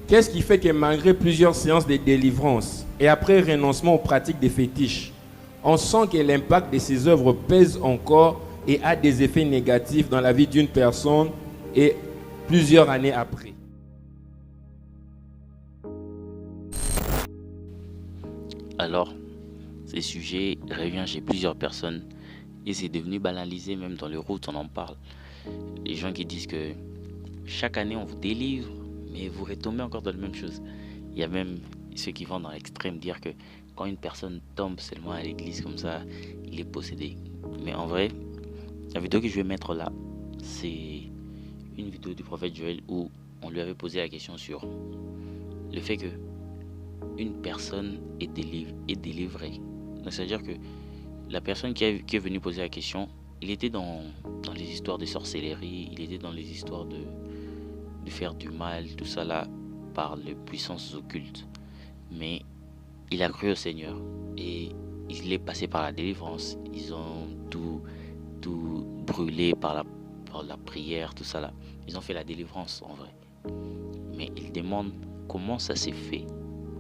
Qu'est-ce qui fait que malgré plusieurs séances de délivrance et après renoncement aux pratiques des fétiches, on sent que l'impact de ces œuvres pèse encore et a des effets négatifs dans la vie d'une personne et plusieurs années après? Alors, ces sujets reviennent chez plusieurs personnes et c'est devenu banalisé, même dans les routes, on en parle. Les gens qui disent que chaque année on vous délivre, mais vous retombez encore dans la même chose. Il y a même ceux qui vont dans l'extrême dire que quand une personne tombe seulement à l'église comme ça, il est possédé. Mais en vrai, la vidéo que je vais mettre là, c'est une vidéo du prophète Joël où on lui avait posé la question sur le fait que une personne est délivrée. Donc, c'est-à-dire que la personne qui est venue poser la question, il était dans les histoires de sorcellerie, il était dans les histoires de faire du mal, tout ça là, par les puissances occultes. Mais il a cru au Seigneur et il est passé par la délivrance. Ils ont tout brûlé par la prière, tout ça là. Ils ont fait la délivrance en vrai. Mais il demande comment ça s'est fait.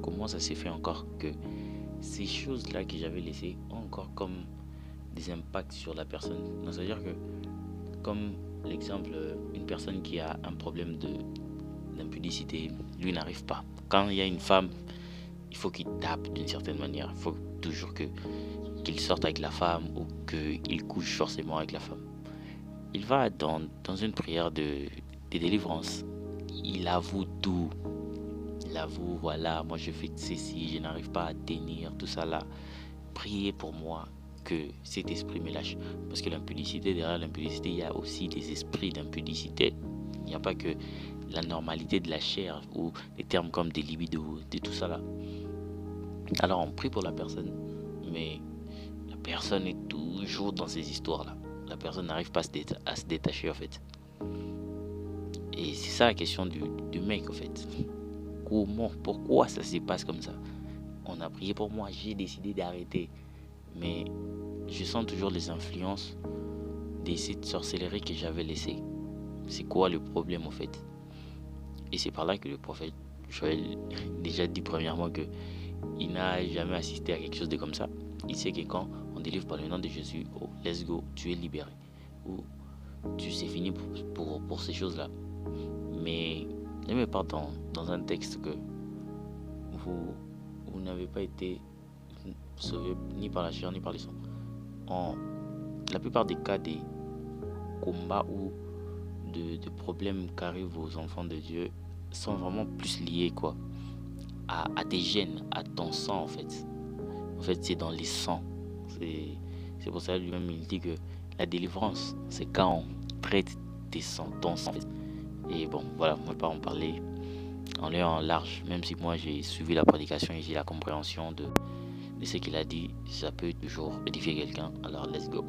Comment ça s'est fait encore que ces choses-là que j'avais laissées ont encore comme des impacts sur la personne. Donc, c'est-à-dire que, comme l'exemple, une personne qui a un problème d'impudicité, lui n'arrive pas. Quand il y a une femme, il faut qu'il tape d'une certaine manière. Il faut toujours qu'il sorte avec la femme ou qu'il couche forcément avec la femme. Il va dans une prière de délivrance. Il avoue tout. Il avoue, voilà, moi je fais ceci, je n'arrive pas à tenir, tout ça là. Priez pour moi que cet esprit me lâche. Parce que l'impudicité, derrière l'impudicité, il y a aussi des esprits d'impudicité. Il n'y a pas que la normalité de la chair ou des termes comme des libidos, de tout ça là. Alors on prie pour la personne, mais la personne est toujours dans ces histoires là. La personne n'arrive pas à se détacher en fait. Et c'est ça la question du mec en fait. Comment, pourquoi ça se passe comme ça? On a prié pour moi, j'ai décidé d'arrêter. Mais je sens toujours les influences de cette sorcellerie que j'avais laissée. C'est quoi le problème en fait? Et c'est par là que le prophète Joël déjà dit premièrement que il n'a jamais assisté à quelque chose de comme ça. Il sait que quand on délivre par le nom de Jésus, oh, let's go, tu es libéré. Ou c'est fini pour ces choses-là. Mais il me parle dans un texte que vous n'avez pas été sauvé ni par la chair ni par le sang. La plupart des cas des combats ou de problèmes qu'arrivent aux enfants de Dieu sont vraiment plus liés à des gènes, à ton sang en fait. En fait, c'est dans les sangs. C'est pour ça que lui-même il dit que la délivrance, c'est quand on traite ton sang. Et bon, voilà, on ne va pas en parler en l'air en large, même si moi j'ai suivi la prédication et j'ai la compréhension de ce qu'il a dit, ça peut toujours édifier quelqu'un. Alors, let's go.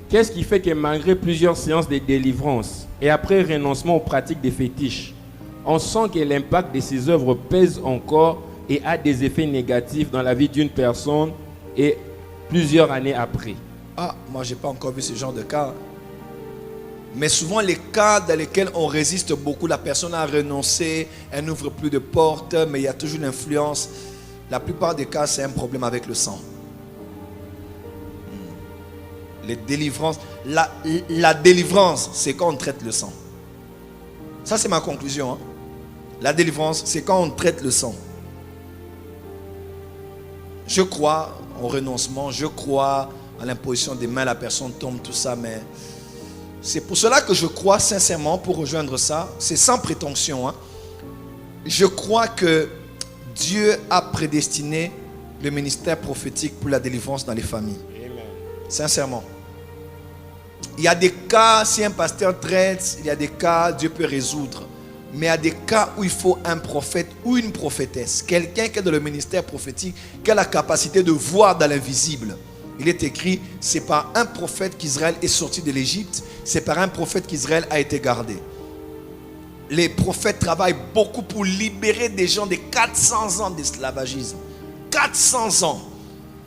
Qu'est-ce qui fait que malgré plusieurs séances de délivrance et après renoncement aux pratiques des fétiches, on sent que l'impact de ces œuvres pèse encore et a des effets négatifs dans la vie d'une personne et plusieurs années après? Moi j'ai pas encore vu ce genre de cas. Mais souvent les cas dans lesquels on résiste beaucoup, la personne a renoncé, elle n'ouvre plus de portes, mais il y a toujours l'influence. La plupart des cas, c'est un problème avec le sang. Les délivrances, la délivrance, c'est quand on traite le sang. Ça, c'est ma conclusion. La délivrance, c'est quand on traite le sang. Je crois au renoncement, je crois à l'imposition des mains, la personne tombe, tout ça, mais c'est pour cela que je crois sincèrement, pour rejoindre ça, c'est sans prétention. Je crois que Dieu a prédestiné le ministère prophétique pour la délivrance dans les familles. Amen. Sincèrement. Il y a des cas, si un pasteur traite, il y a des cas, Dieu peut résoudre. Mais il y a des cas où il faut un prophète ou une prophétesse. Quelqu'un qui est dans le ministère prophétique, qui a la capacité de voir dans l'invisible. Il est écrit, c'est par un prophète qu'Israël est sorti de l'Égypte. C'est par un prophète qu'Israël a été gardé. Les prophètes travaillent beaucoup pour libérer des gens de 400 ans d'esclavagisme. 400 ans.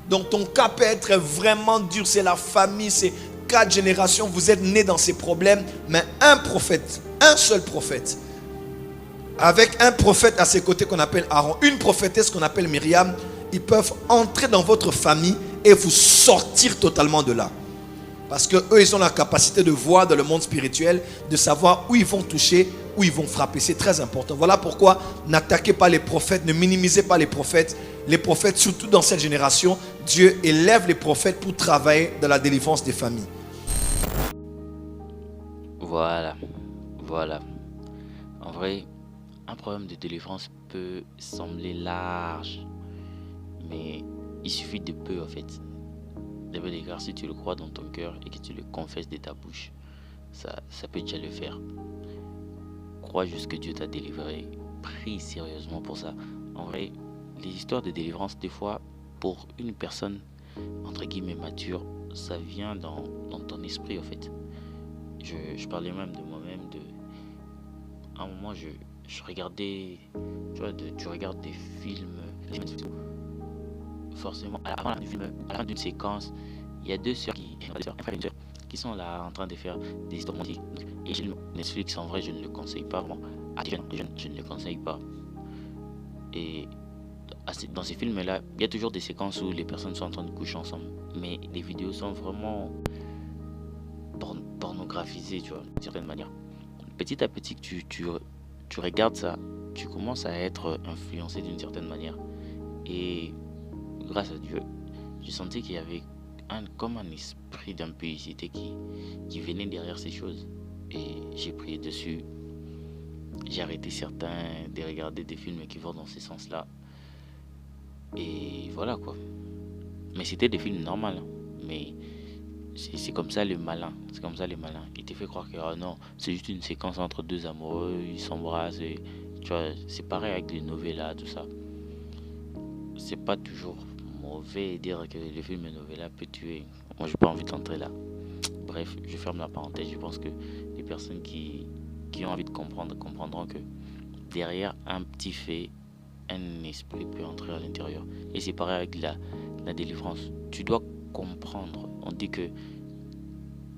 Donc ton cas peut être vraiment dur. C'est la famille, c'est 4 générations. Vous êtes nés dans ces problèmes. Mais un prophète, un seul prophète, avec un prophète à ses côtés qu'on appelle Aaron, une prophétesse qu'on appelle Myriam, ils peuvent entrer dans votre famille et vous sortir totalement de là. Parce qu'eux, ils ont la capacité de voir dans le monde spirituel, de savoir où ils vont toucher, où ils vont frapper. C'est très important. Voilà pourquoi n'attaquez pas les prophètes, ne minimisez pas les prophètes. Les prophètes, surtout dans cette génération, Dieu élève les prophètes pour travailler dans la délivrance des familles. Voilà. En vrai, un problème de délivrance peut sembler large, mais il suffit de peu en fait. David Égard, si tu le crois dans ton cœur et que tu le confesses de ta bouche, ça peut déjà le faire. Crois juste que Dieu t'a délivré. Prie sérieusement pour ça. En vrai, les histoires de délivrance, des fois, pour une personne, entre guillemets, mature, ça vient dans ton esprit, en fait. Je parlais même de moi-même. À un moment, je regardais, tu vois, tu regardes des films, forcément, avant la fin du film, à la fin d'une séquence, il y a deux sœurs, un frère et une sœur, qui sont là en train de faire des histoires romantiques. Et Netflix, en vrai, je ne le conseille pas. Bon, à des jeunes, je ne le conseille pas. Et dans ces films-là, il y a toujours des séquences où les personnes sont en train de coucher ensemble. Mais les vidéos sont vraiment pornographisées, tu vois, d'une certaine manière. Petit à petit, tu regardes ça, tu commences à être influencé d'une certaine manière. Et grâce à Dieu, je sentais qu'il y avait comme un esprit d'impudicité qui venait derrière ces choses. Et j'ai prié dessus. J'ai arrêté de regarder des films qui vont dans ce sens-là. Et voilà quoi. Mais c'était des films normaux. Hein. Mais c'est comme ça le malin. C'est comme ça les malins. Il te fait croire que oh non, c'est juste une séquence entre deux amoureux, ils s'embrassent. Et, tu vois, c'est pareil avec les novellas, tout ça. C'est pas toujours mauvais dire que le film novella peut tuer. Moi, j'ai pas envie d'entrer là. Bref, je ferme la parenthèse. Je pense que les personnes qui ont envie de comprendre comprendront que derrière un petit fait, un esprit peut entrer à l'intérieur. Et c'est pareil avec la délivrance. Tu dois comprendre. On dit que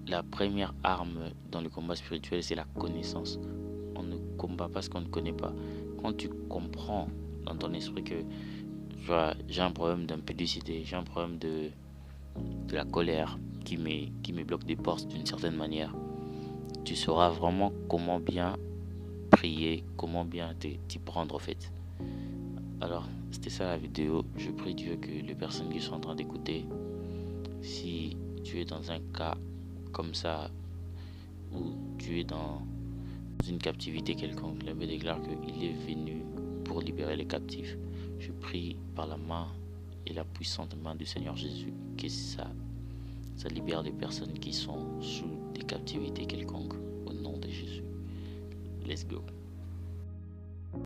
la première arme dans le combat spirituel, c'est la connaissance. On ne combat pas ce qu'on ne connaît pas. Quand tu comprends dans ton esprit que j'ai un problème d'impudicité, j'ai un problème de la colère qui me bloque des portes d'une certaine manière, tu sauras vraiment comment bien prier, comment bien t'y prendre en fait. Alors, c'était ça la vidéo. Je prie Dieu que les personnes qui sont en train d'écouter, si tu es dans un cas comme ça, où tu es dans une captivité quelconque, la Bible déclare qu'il est venu pour libérer les captifs. Je prie par la main et la puissante main du Seigneur Jésus que ça libère les personnes qui sont sous des captivités quelconques au nom de Jésus. Let's go.